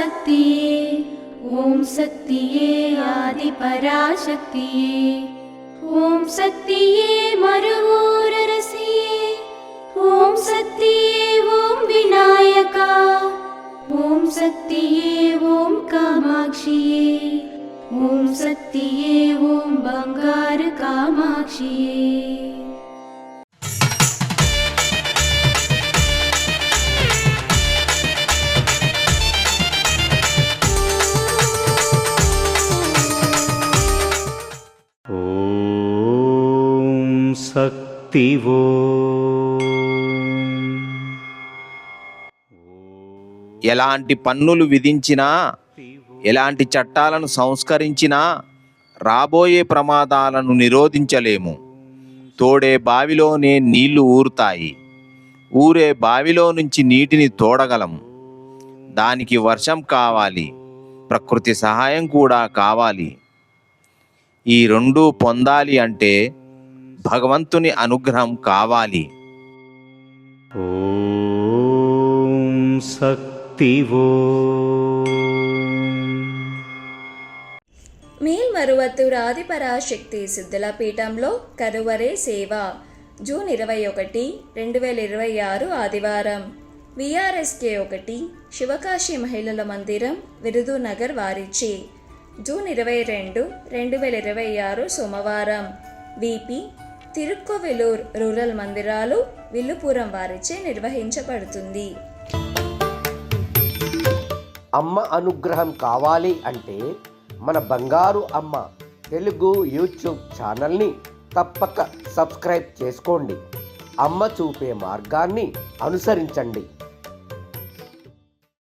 पराशक्तिये ॐ शक्तिये आदिपराशक्तिये ॐ शक्तिये मरुवोररसिये ॐ शक्तिये ॐ विनायका ॐ शक्तिये ॐ कामाक्षिये ॐ शक्तिये ॐ बंगार कामाक्षिये। శక్తివో ఎలాంటి పన్నులు విధించినా ఎలాంటి చట్టాలను సంస్కరించినా రాబోయే ప్రమాదాలను నిరోధించలేము. తోడే బావిలోనే నీళ్లు ఊరుతాయి, ఊరే బావిలో నుంచి నీటిని తోడగలం. దానికి వర్షం కావాలి, ప్రకృతి సహాయం కూడా కావాలి. ఈ రెండూ పొందాలి అంటే భగవంతుని అనుగ్రహం కావాలి. ఓం శక్తివో. మేల్మరువత్తూరు ఆదిపరాశక్తి సిద్ధుల పీఠంలో కరువరే సేవ జూన్ 21, 2026 ఆదివారం. విఆర్ఎస్కే 1 శివకాశి మహిళల మందిరం విరుదునగర్ వారిచి జూన్ 22, 2026 సోమవారం. విపి తిరుక్కోవెలూర్ రూరల్ మందిరాలు విల్లుపురం వారిచే నిర్వహించబడుతుంది. అమ్మ అనుగ్రహం కావాలి అంటే మన బంగారు అమ్మ తెలుగు యూట్యూబ్ ఛానల్ని తప్పక సబ్స్క్రైబ్ చేసుకోండి. అమ్మ చూపే మార్గాన్ని అనుసరించండి.